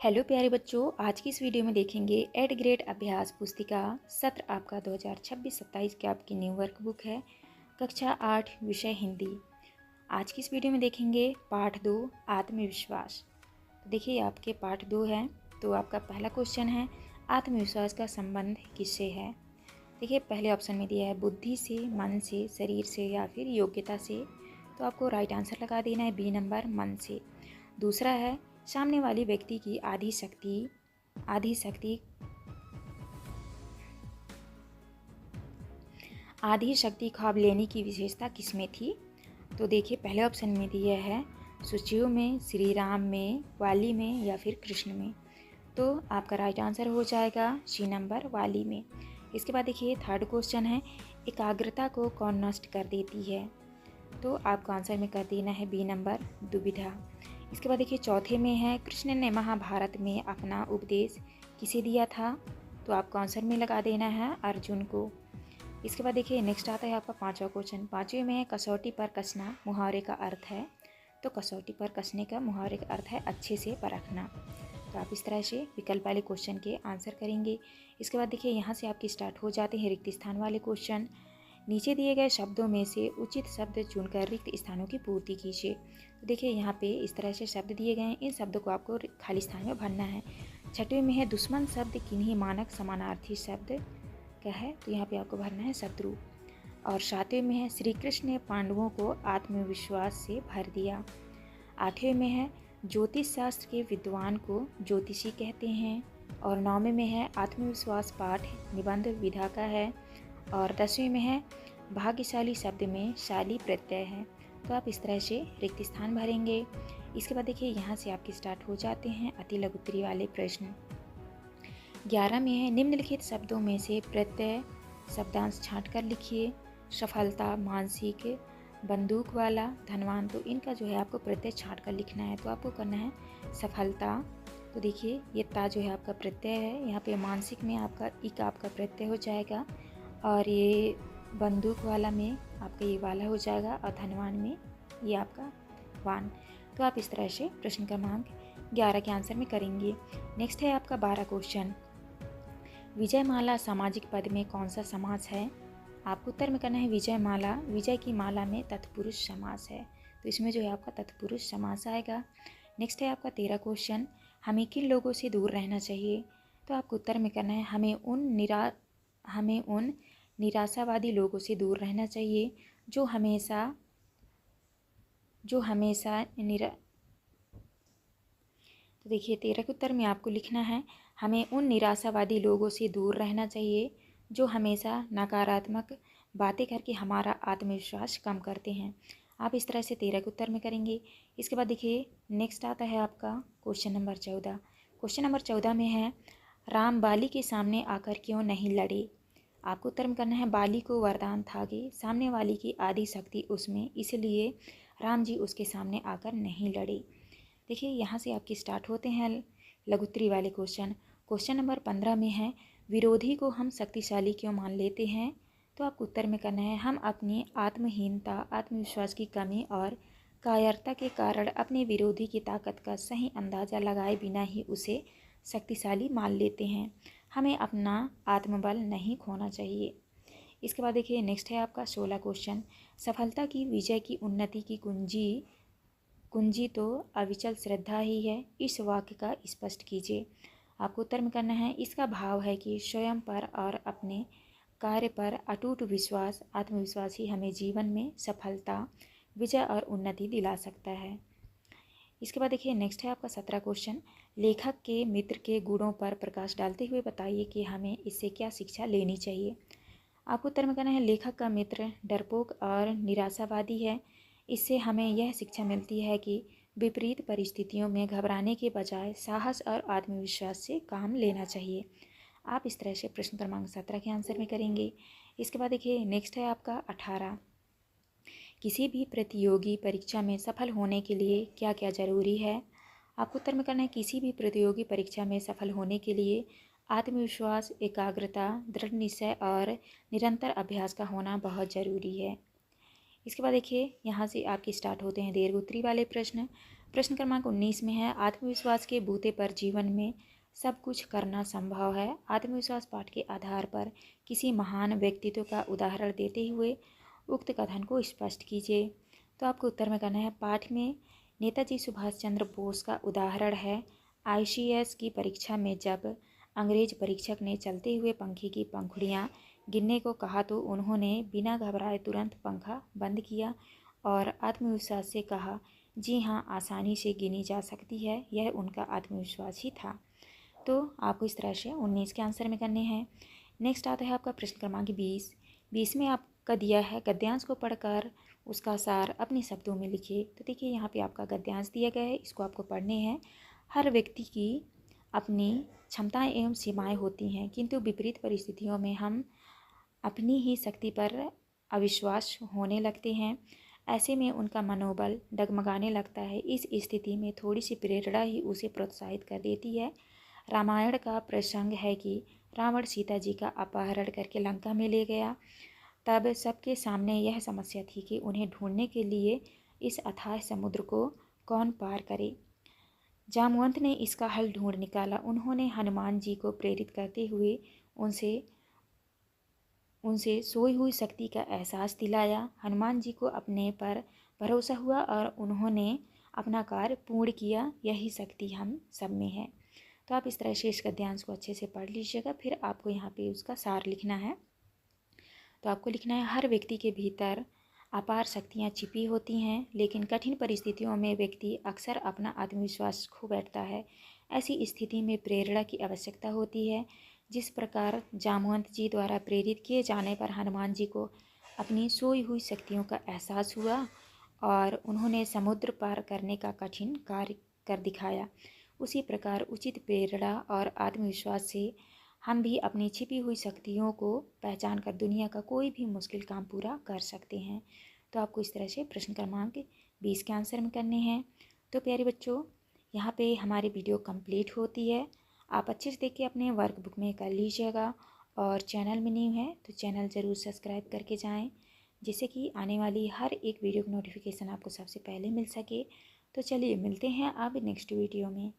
Hello प्यारे बच्चों, आज की इस वीडियो में देखेंगे एड ग्रेड अभ्यास पुस्तिका सत्र आपका 2026-27 की आपकी न्यू वर्कबुक है। कक्षा 8 विषय हिंदी। आज की इस वीडियो में देखेंगे पाठ 2 आत्मविश्वास। तो देखिए आपके पाठ 2 है। तो आपका पहला क्वेश्चन है आत्मविश्वास का संबंध किससे है। देखिए पहले ऑप्शन में दिया है बुद्धि से, मन से, शरीर से या फिर योग्यता से। तो आपको राइट आंसर लगा देना है बी नंबर मन से। दूसरा है सामने वाले व्यक्ति की आधी शक्ति ख्वाब लेने की विशेषता किसमें थी। तो देखिए पहले ऑप्शन में दिया है सुचिव में, श्री राम में, वाली में या फिर कृष्ण में। तो आपका राइट आंसर हो जाएगा सी नंबर वाली में। इसके बाद देखिए थर्ड क्वेश्चन है एकाग्रता को कौन नष्ट कर देती है। तो आपको आंसर में कर देना है बी नंबर दुविधा। इसके बाद देखिए चौथे में है कृष्ण ने महाभारत में अपना उपदेश किसे दिया था। तो आपको आंसर में लगा देना है अर्जुन को। इसके बाद देखिए नेक्स्ट आता है आपका पांचवा क्वेश्चन। पांचवे में है कसौटी पर कसना मुहावरे का अर्थ है। तो कसौटी पर कसने का मुहावरे का अर्थ है अच्छे से परखना। तो आप इस तरह से विकल्प वाले क्वेश्चन के आंसर करेंगे। इसके बाद देखिए यहाँ से आपके स्टार्ट हो जाते हैं रिक्त स्थान वाले क्वेश्चन। नीचे दिए गए शब्दों में से उचित शब्द चुनकर रिक्त स्थानों की पूर्ति कीजिए। तो देखिए यहाँ पे इस तरह से शब्द दिए गए हैं, इन शब्दों को आपको खाली स्थान में भरना है। छठवें में है दुश्मन शब्द किन्हीं मानक समानार्थी शब्द का है। तो यहाँ पे आपको भरना है शत्रु। और सातवें में है श्री कृष्ण ने पांडवों को आत्मविश्वास से भर दिया। आठवें में है ज्योतिष शास्त्र के विद्वान को ज्योतिषी कहते हैं। और नौवें में है आत्मविश्वास पाठ निबंध विधा का है। और 10वें में है भाग्यशाली शब्द में शाली प्रत्यय है। तो आप इस तरह से रिक्त स्थान भरेंगे। इसके बाद देखिए यहाँ से आपके स्टार्ट हो जाते हैं अति लघु उत्तरी वाले प्रश्न। 11 में है निम्नलिखित शब्दों में से प्रत्यय शब्दांश छांट कर लिखिए। सफलता, मानसिक, बंदूक वाला, धनवान। तो इनका जो है आपको प्रत्यय छांट कर लिखना है। तो आपको करना है सफलता। तो देखिए ये ता जो है आपका प्रत्यय है। यहाँ पे मानसिक में आपका इक आपका प्रत्यय हो जाएगा। और ये बंदूक वाला में आपका ये वाला हो जाएगा। और धनवान में ये आपका वान। तो आप इस तरह से प्रश्न क्रमांक 11 के आंसर में करेंगे। नेक्स्ट है आपका 12 क्वेश्चन। विजयमाला सामाजिक पद में कौन सा समास है। आपको उत्तर में करना है विजयमाला। विजय की माला में तत्पुरुष समास है। तो इसमें जो है आपका तत्पुरुष समास आएगा। नेक्स्ट है आपका 13 क्वेश्चन। हमें किन लोगों से दूर रहना चाहिए। तो आपको उत्तर में करना है हमें उन निराशावादी लोगों से दूर रहना चाहिए जो हमेशा तो देखिए 13 के उत्तर में आपको लिखना है हमें उन निराशावादी लोगों से दूर रहना चाहिए जो हमेशा नकारात्मक बातें करके हमारा आत्मविश्वास कम करते हैं। आप इस तरह से 13 के उत्तर में करेंगे। इसके बाद देखिए नेक्स्ट आता है आपका क्वेश्चन नंबर 14। क्वेश्चन नंबर 14 में है राम बाली के सामने आकर क्यों नहीं लड़े। आपको उत्तर में करना है बाली को वरदान था कि सामने वाली की आधी शक्ति उसमें, इसलिए राम जी उसके सामने आकर नहीं लड़े। देखिए यहाँ से आपके स्टार्ट होते हैं लघुत्तरी वाले क्वेश्चन। क्वेश्चन नंबर 15 में है विरोधी को हम शक्तिशाली क्यों मान लेते हैं। तो आपको उत्तर में करना है हम अपनी आत्महीनता, आत्मविश्वास की कमी और कायरता के कारण अपने विरोधी की ताकत का सही अंदाज़ा लगाए बिना ही उसे शक्तिशाली मान लेते हैं। हमें अपना आत्मबल नहीं खोना चाहिए। इसके बाद देखिए नेक्स्ट है आपका 16 क्वेश्चन। सफलता की, विजय की, उन्नति की कुंजी तो अविचल श्रद्धा ही है। इस वाक्य का स्पष्ट कीजिए। आपको उत्तर में करना है इसका भाव है कि स्वयं पर और अपने कार्य पर अटूट विश्वास, आत्मविश्वास ही हमें जीवन में सफलता, विजय और उन्नति दिला सकता है। इसके बाद देखिए नेक्स्ट है आपका 17 क्वेश्चन। लेखक के मित्र के गुणों पर प्रकाश डालते हुए बताइए कि हमें इससे क्या शिक्षा लेनी चाहिए। आपको उत्तर में कहना है लेखक का मित्र डरपोक और निराशावादी है। इससे हमें यह शिक्षा मिलती है कि विपरीत परिस्थितियों में घबराने के बजाय साहस और आत्मविश्वास से काम लेना चाहिए। आप इस तरह से प्रश्न क्रमांक 17 के आंसर में करेंगे। इसके बाद देखिए नेक्स्ट है आपका 18। किसी भी प्रतियोगी परीक्षा में सफल होने के लिए क्या क्या ज़रूरी है। आपको उत्तर में करना है किसी भी प्रतियोगी परीक्षा में सफल होने के लिए आत्मविश्वास, एकाग्रता, दृढ़ निश्चय और निरंतर अभ्यास का होना बहुत ज़रूरी है। इसके बाद देखिए यहाँ से आपके स्टार्ट होते हैं दीर्घ उत्तरी वाले प्रश्न। प्रश्न क्रमांक 19 में है, आत्मविश्वास के बूते पर जीवन में सब कुछ करना संभव है। आत्मविश्वास पाठ के आधार पर किसी महान व्यक्तित्व का उदाहरण देते हुए उक्त कथन को स्पष्ट कीजिए। तो आपको उत्तर में करना है, पाठ में नेताजी सुभाष चंद्र बोस का उदाहरण है। ICS की परीक्षा में जब अंग्रेज परीक्षक ने चलते हुए पंखे की पंखुड़ियाँ गिनने को कहा तो उन्होंने बिना घबराए तुरंत पंखा बंद किया और आत्मविश्वास से कहा, जी हाँ, आसानी से गिनी जा सकती है। यह उनका आत्मविश्वास ही था। तो आपको इस तरह से 19 के आंसर में करने हैं। नेक्स्ट आता है आपका प्रश्न क्रमांक 20 में आपका दिया है, गद्यांश को पढ़कर उसका सार अपने शब्दों में लिखिए। तो देखिए यहाँ पे आपका गद्यांश दिया गया है, इसको आपको पढ़ने हैं। हर व्यक्ति की अपनी क्षमताएं एवं सीमाएं होती हैं, किंतु विपरीत परिस्थितियों में हम अपनी ही शक्ति पर अविश्वास होने लगते हैं। ऐसे में उनका मनोबल डगमगाने लगता है। इस स्थिति में थोड़ी सी प्रेरणा ही उसे प्रोत्साहित कर देती है। रामायण का प्रसंग है कि रावण सीता जी का अपहरण करके लंका में ले गया। तब सबके सामने यह समस्या थी कि उन्हें ढूंढने के लिए इस अथाह समुद्र को कौन पार करे। जामवंत ने इसका हल ढूंढ निकाला। उन्होंने हनुमान जी को प्रेरित करते हुए उनसे सोई हुई शक्ति का एहसास दिलाया। हनुमान जी को अपने पर भरोसा हुआ और उन्होंने अपना कार्य पूर्ण किया। यही शक्ति हम सब में है। तो आप इस तरह से इस गद्यांश को अच्छे से पढ़ लीजिएगा। फिर आपको यहाँ पे उसका सार लिखना है। तो आपको लिखना है, हर व्यक्ति के भीतर अपार शक्तियाँ छिपी होती हैं, लेकिन कठिन परिस्थितियों में व्यक्ति अक्सर अपना आत्मविश्वास खो बैठता है। ऐसी स्थिति में प्रेरणा की आवश्यकता होती है। जिस प्रकार जामवंत जी द्वारा प्रेरित किए जाने पर हनुमान जी को अपनी सोई हुई शक्तियों का एहसास हुआ और उन्होंने समुद्र पार करने का कठिन कार्य कर दिखाया, उसी प्रकार उचित प्रेरणा और आत्मविश्वास से हम भी अपनी छिपी हुई शक्तियों को पहचान कर दुनिया का कोई भी मुश्किल काम पूरा कर सकते हैं। तो आपको इस तरह से प्रश्न क्रमांक 20 के आंसर में करने हैं। तो प्यारे बच्चों, यहाँ पे हमारी वीडियो कंप्लीट होती है। आप अच्छे से देख के अपने वर्कबुक में कर लीजिएगा और चैनल में न्यू है तो चैनल ज़रूर सब्सक्राइब करके जाएँ, जिससे कि आने वाली हर एक वीडियो की नोटिफिकेशन आपको सबसे पहले मिल सके। तो चलिए मिलते हैं अब नेक्स्ट वीडियो में।